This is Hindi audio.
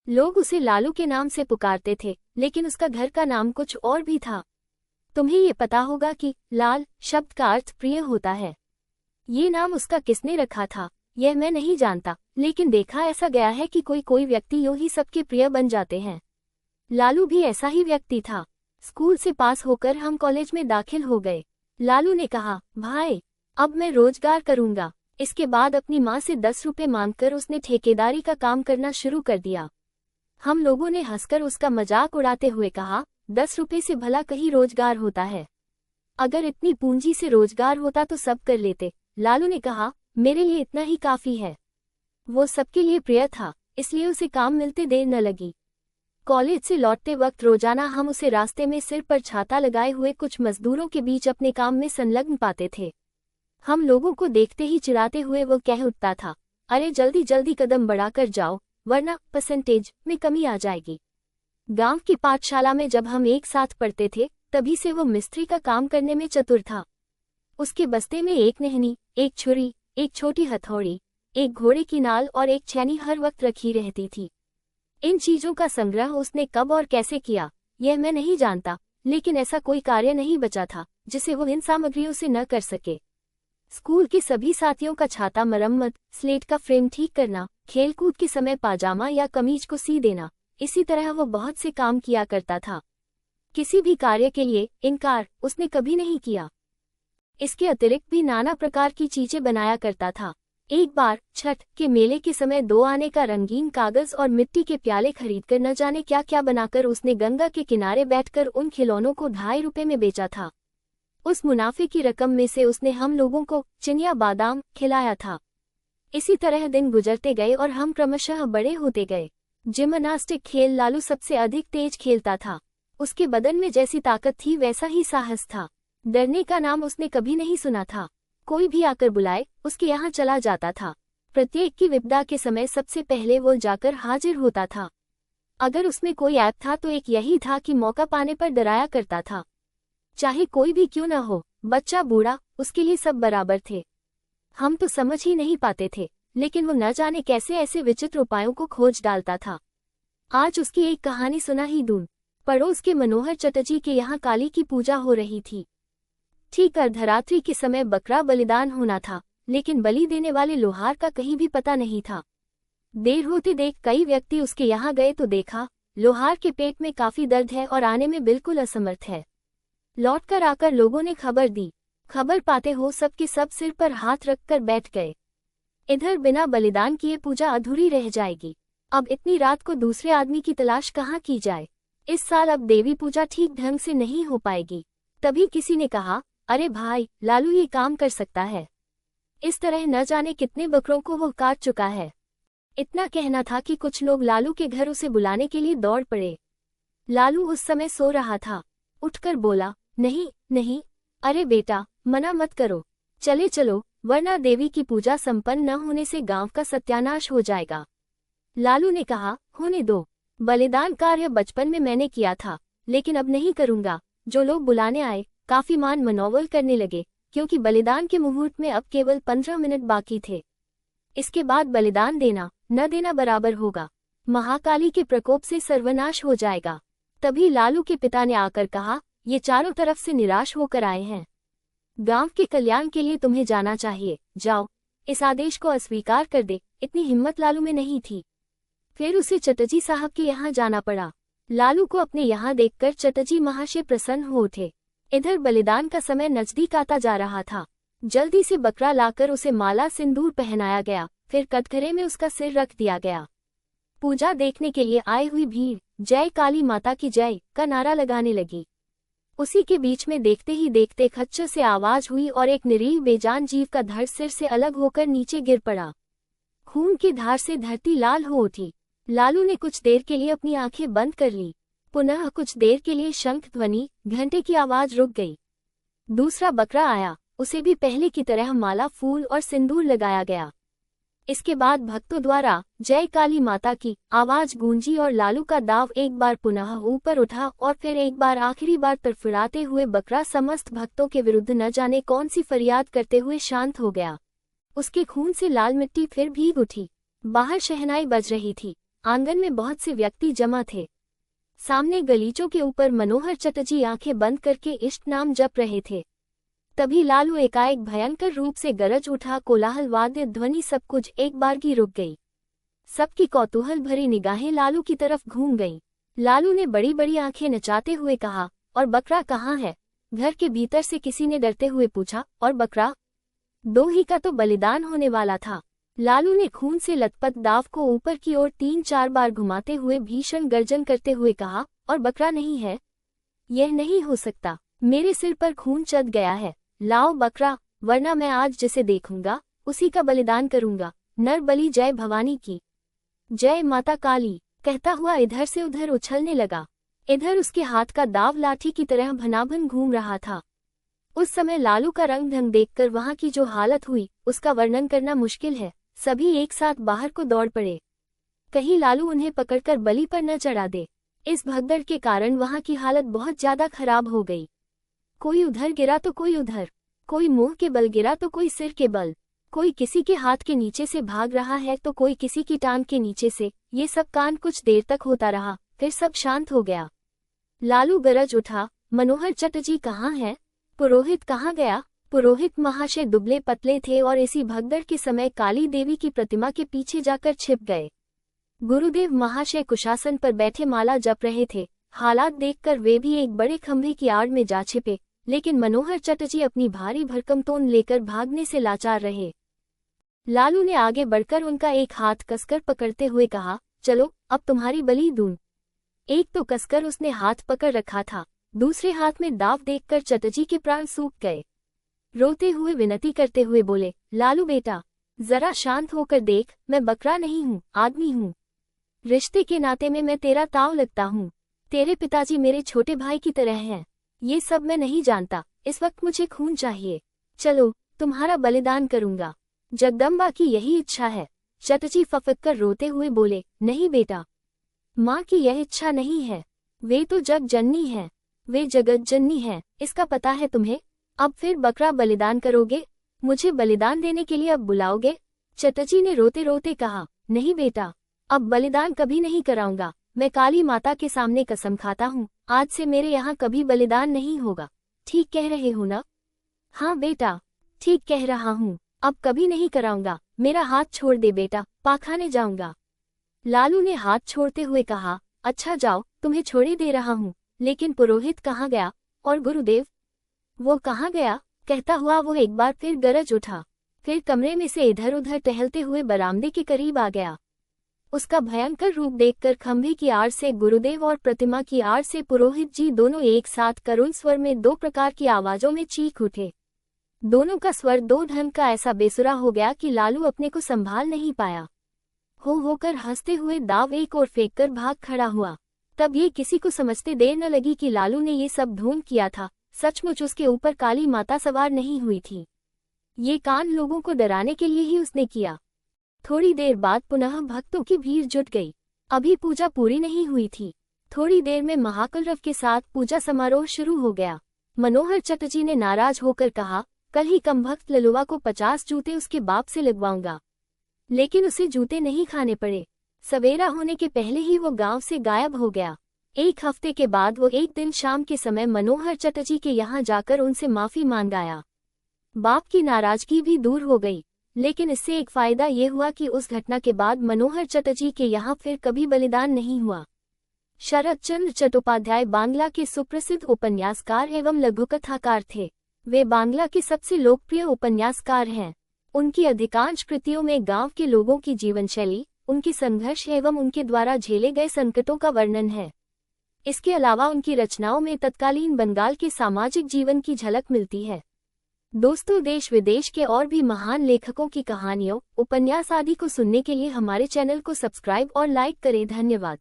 लोग उसे लालू के नाम से पुकारते थे, लेकिन उसका घर का नाम कुछ और भी था। तुम्हें ये पता होगा कि लाल शब्द का अर्थ प्रिय होता है। ये नाम उसका किसने रखा था यह मैं नहीं जानता, लेकिन देखा ऐसा गया है कि कोई व्यक्ति यूं ही सबके प्रिय बन जाते हैं। लालू भी ऐसा ही व्यक्ति था। स्कूल से पास होकर हम कॉलेज में दाखिल हो गए। लालू ने कहा, भाई अब मैं रोजगार करूंगा। इसके बाद अपनी माँ से 10 रुपए मांगकर उसने ठेकेदारी का काम करना शुरू कर दिया। हम लोगों ने हंसकर उसका मजाक उड़ाते हुए कहा, 10 रुपए से भला कहीं रोजगार होता है? अगर इतनी पूंजी से रोजगार होता तो सब कर लेते। लालू ने कहा, मेरे लिए इतना ही काफी है। वो सबके लिए प्रिय था, इसलिए उसे काम मिलते देर न लगी। कॉलेज से लौटते वक्त रोजाना हम उसे रास्ते में सिर पर छाता लगाए हुए कुछ मजदूरों के बीच अपने काम में संलग्न पाते थे। हम लोगों को देखते ही चिढ़ाते हुए वो कह उठता था, अरे जल्दी जल्दी कदम बढ़ाकर जाओ, वरना परसेंटेज में कमी आ जाएगी। गांव की पाठशाला में जब हम एक साथ पढ़ते थे, तभी से वो मिस्त्री का काम करने में चतुर था। उसके बस्ते में एक नहनी, एक छुरी, एक छोटी हथौड़ी, एक घोड़े की नाल और एक छैनी हर वक्त रखी रहती थी। इन चीजों का संग्रह उसने कब और कैसे किया यह मैं नहीं जानता, लेकिन ऐसा कोई कार्य नहीं बचा था जिसे वो इन सामग्रियों से न कर सके। स्कूल के सभी साथियों का छाता मरम्मत, स्लेट का फ्रेम ठीक करना, खेलकूद के समय पाजामा या कमीज को सी देना, इसी तरह वो बहुत से काम किया करता था। किसी भी कार्य के लिए इनकार उसने कभी नहीं किया। इसके अतिरिक्त भी नाना प्रकार की चीजें बनाया करता था। एक बार छठ के मेले के समय 2 आने का रंगीन कागज और मिट्टी के प्याले खरीदकर न जाने क्या क्या बनाकर उसने गंगा के किनारे बैठकर उन खिलौनों को 2.5 रुपए में बेचा था। उस मुनाफे की रकम में से उसने हम लोगों को चिनिया बादाम खिलाया था। इसी तरह दिन गुजरते गए और हम क्रमशः बड़े होते गए। जिम्नास्टिक खेल लालू सबसे अधिक तेज खेलता था। उसके बदन में जैसी ताकत थी वैसा ही साहस था। डरने का नाम उसने कभी नहीं सुना था। कोई भी आकर बुलाए उसके यहाँ चला जाता था। प्रत्येक की विपदा के समय सबसे पहले वो जाकर हाजिर होता था। अगर उसमें कोई ऐप था तो एक यही था कि मौका पाने पर डराया करता था। चाहे कोई भी क्यों न हो, बच्चा बूढ़ा, उसके लिए सब बराबर थे। हम तो समझ ही नहीं पाते थे, लेकिन वो न जाने कैसे ऐसे विचित्र उपायों को खोज डालता था। आज उसकी एक कहानी सुना ही दूं। पड़ोस के मनोहर चटर्जी के यहाँ काली की पूजा हो रही थी। ठीक अर्धरात्रि के समय बकरा बलिदान होना था, लेकिन बलि देने वाले लोहार का कहीं भी पता नहीं था। देर होते देख कई व्यक्ति उसके यहाँ गए तो देखा लोहार के पेट में काफी दर्द है और आने में बिल्कुल असमर्थ है। लौटकर आकर लोगों ने खबर दी। खबर पाते हो सबके सब सिर पर हाथ रखकर बैठ गए। इधर बिना बलिदान किए पूजा अधूरी रह जाएगी। अब इतनी रात को दूसरे आदमी की तलाश कहाँ की जाए? इस साल अब देवी पूजा ठीक ढंग से नहीं हो पाएगी। तभी किसी ने कहा, अरे भाई, लालू ये काम कर सकता है। इस तरह न जाने कितने बकरों को वो काट चुका है। इतना कहना था कि कुछ लोग लालू के घर उसे बुलाने के लिए दौड़ पड़े। लालू उस समय सो रहा था। उठकर बोला, नहीं नहीं, अरे बेटा, मना मत करो, चले चलो, वरना देवी की पूजा संपन्न न होने से गांव का सत्यानाश हो जाएगा। लालू ने कहा, होने दो, बलिदान कार्य बचपन में मैंने किया था, लेकिन अब नहीं करूंगा। जो लोग बुलाने आए काफी मान मनोवल करने लगे, क्योंकि बलिदान के मुहूर्त में अब केवल 15 मिनट बाकी थे। इसके बाद बलिदान देना न देना बराबर होगा। महाकाली के प्रकोप से सर्वनाश हो जाएगा। तभी लालू के पिता ने आकर कहा, ये चारों तरफ से निराश होकर आए हैं। गांव के कल्याण के लिए तुम्हें जाना चाहिए, जाओ। इस आदेश को अस्वीकार कर दे, इतनी हिम्मत लालू में नहीं थी। फिर उसे चटर्जी साहब के यहाँ जाना पड़ा। लालू को अपने यहाँ देखकर चटर्जी महाशय प्रसन्न हो उठे। इधर बलिदान का समय नजदीक आता जा रहा था। जल्दी से बकरा लाकर उसे माला सिंदूर पहनाया गया, फिर कटघरे में उसका सिर रख दिया गया। पूजा देखने के लिए आई हुई भीड़ जय काली माता की जय का नारा लगाने लगी। उसी के बीच में देखते ही देखते खच्चर से आवाज हुई और एक निरीह बेजान जीव का धड़ सिर से अलग होकर नीचे गिर पड़ा। खून की धार से धरती लाल हो उठी। लालू ने कुछ देर के लिए अपनी आंखें बंद कर ली। पुनः कुछ देर के लिए शंख ध्वनि, घंटे की आवाज रुक गई। दूसरा बकरा आया, उसे भी पहले की तरह माला, फूल और सिंदूर लगाया गया। इसके बाद भक्तों द्वारा जय काली माता की आवाज गूंजी और लालू का दाव एक बार पुनः ऊपर उठा और फिर एक बार आखिरी बार तड़फड़ाते हुए बकरा समस्त भक्तों के विरुद्ध न जाने कौन सी फरियाद करते हुए शांत हो गया। उसके खून से लाल मिट्टी फिर भीग उठी। बाहर शहनाई बज रही थी। आंगन में बहुत से व्यक्ति जमा थे। सामने गलीचों के ऊपर मनोहर चटर्जी आंखें बंद करके इष्ट नाम जप रहे थे। तभी लालू एकाएक भयंकर रूप से गरज उठा। कोलाहल, वाद्य ध्वनि, सब कुछ एक बारगी रुक गई। सबकी कौतूहल भरी निगाहें लालू की तरफ घूम गईं। लालू ने बड़ी बड़ी आंखें नचाते हुए कहा, और बकरा कहाँ है? घर के भीतर से किसी ने डरते हुए पूछा। और बकरा? 2 ही का तो बलिदान होने वाला था। लालू ने खून से लथपथ दाव को ऊपर की ओर 3-4 बार घुमाते हुए भीषण गर्जन करते हुए कहा, और बकरा नहीं है? यह नहीं हो सकता, मेरे सिर पर खून चढ़ गया है। लाओ बकरा, वरना मैं आज जिसे देखूंगा उसी का बलिदान करूंगा। नर बलि, जय भवानी की जय, माता काली, कहता हुआ इधर से उधर उछलने लगा। इधर उसके हाथ का दाव लाठी की तरह भनाभन घूम रहा था। उस समय लालू का रंग ढंग देखकर वहां की जो हालत हुई उसका वर्णन करना मुश्किल है। सभी एक साथ बाहर को दौड़ पड़े, कहीं लालू उन्हें पकड़कर बलि पर न चढ़ा दे। इस भगदड़ के कारण वहां की हालत बहुत ज्यादा खराब हो गई। कोई उधर गिरा तो कोई उधर, कोई मुंह के बल गिरा तो कोई सिर के बल, कोई किसी के हाथ के नीचे से भाग रहा है तो कोई किसी की टांग के नीचे से। ये सब कांड कुछ देर तक होता रहा, फिर सब शांत हो गया। लालू गरज उठा, मनोहर चटर्जी कहाँ है? पुरोहित कहाँ गया? पुरोहित महाशय दुबले पतले थे और इसी भगदड़ के समय काली देवी की प्रतिमा के पीछे जाकर छिप गए। गुरुदेव महाशय कुशासन पर बैठे माला जप रहे थे। हालात देखकर वे भी एक बड़े खंभे की आड़ में जा छिपे, लेकिन मनोहर चटर्जी अपनी भारी भरकम तोन लेकर भागने से लाचार रहे। लालू ने आगे बढ़कर उनका एक हाथ कसकर पकड़ते हुए कहा, चलो अब तुम्हारी बलि दूं। एक तो कसकर उसने हाथ पकड़ रखा था, दूसरे हाथ में दाव देखकर चटर्जी के प्राण सूख गए। रोते हुए विनती करते हुए बोले, लालू बेटा, जरा शांत होकर देख, मैं बकरा नहीं हूँ, आदमी हूँ। रिश्ते के नाते में मैं तेरा ताव लगता हूँ। तेरे पिताजी मेरे छोटे भाई की तरह हैं। ये सब मैं नहीं जानता, इस वक्त मुझे खून चाहिए। चलो, तुम्हारा बलिदान करूंगा। जगदम्बा की यही इच्छा है। चटर्जी फफक रोते हुए बोले, नहीं बेटा, माँ की यह इच्छा नहीं है। वे तो जग जननी है, वे जगत जननी है, इसका पता है तुम्हें। अब फिर बकरा बलिदान करोगे? मुझे बलिदान देने के लिए अब बुलाओगे? चटर्जी ने रोते रोते कहा, नहीं बेटा, अब बलिदान कभी नहीं कराऊंगा। मैं काली माता के सामने कसम खाता हूँ, आज से मेरे यहाँ कभी बलिदान नहीं होगा। ठीक कह रहे हो ना? हाँ बेटा, ठीक कह रहा हूँ, अब कभी नहीं कराऊंगा। मेरा हाथ छोड़ दे बेटा, पाखाने जाऊंगा। लालू ने हाथ छोड़ते हुए कहा, अच्छा जाओ, तुम्हें छोड़े दे रहा हूँ, लेकिन पुरोहित कहाँ गया? और गुरुदेव, वो कहाँ गया? कहता हुआ वो एक बार फिर गरज उठा, फिर कमरे में से इधर उधर टहलते हुए बरामदे के करीब आ गया। उसका भयंकर रूप देखकर खंभे की आड़ से गुरुदेव और प्रतिमा की आड़ से पुरोहित जी दोनों एक साथ करुण स्वर में 2 प्रकार की आवाजों में चीख उठे। दोनों का स्वर 2 ढंग का ऐसा बेसुरा हो गया कि लालू अपने को संभाल नहीं पाया। होकर हंसते हुए दाव एक और फेंक कर भाग खड़ा हुआ। तब ये किसी को समझते देर न लगी कि लालू ने ये सब ढूंढ किया था। सचमुच उसके ऊपर काली माता सवार नहीं हुई थी। ये कांड लोगों को डराने के लिए ही उसने किया। थोड़ी देर बाद पुनः भक्तों की भीड़ जुट गई। अभी पूजा पूरी नहीं हुई थी। थोड़ी देर में महाकलरव के साथ पूजा समारोह शुरू हो गया। मनोहर चटर्जी ने नाराज होकर कहा, कल ही कम भक्त ललुआ को 50 जूते उसके बाप से लगवाऊंगा। लेकिन उसे जूते नहीं खाने पड़े। सवेरा होने के पहले ही वो गांव से गायब हो गया। 1 हफ्ते के बाद वो एक दिन शाम के समय मनोहर चटर्जी के यहाँ जाकर उनसे माफी मांग आया। बाप की नाराजगी भी दूर हो गई, लेकिन इससे एक फायदा ये हुआ कि उस घटना के बाद मनोहर चटर्जी के यहाँ फिर कभी बलिदान नहीं हुआ। शरद चंद्र चट्टोपाध्याय बांग्ला के सुप्रसिद्ध उपन्यासकार एवं लघुकथाकार थे। वे बांग्ला के सबसे लोकप्रिय उपन्यासकार हैं। उनकी अधिकांश कृतियों में गांव के लोगों की जीवनशैली, उनके संघर्ष एवं उनके द्वारा झेले गए संकटों का वर्णन है। इसके अलावा उनकी रचनाओं में तत्कालीन बंगाल के सामाजिक जीवन की झलक मिलती है। दोस्तों, देश विदेश के और भी महान लेखकों की कहानियों, उपन्यास आदि को सुनने के लिए हमारे चैनल को सब्सक्राइब और लाइक करें। धन्यवाद।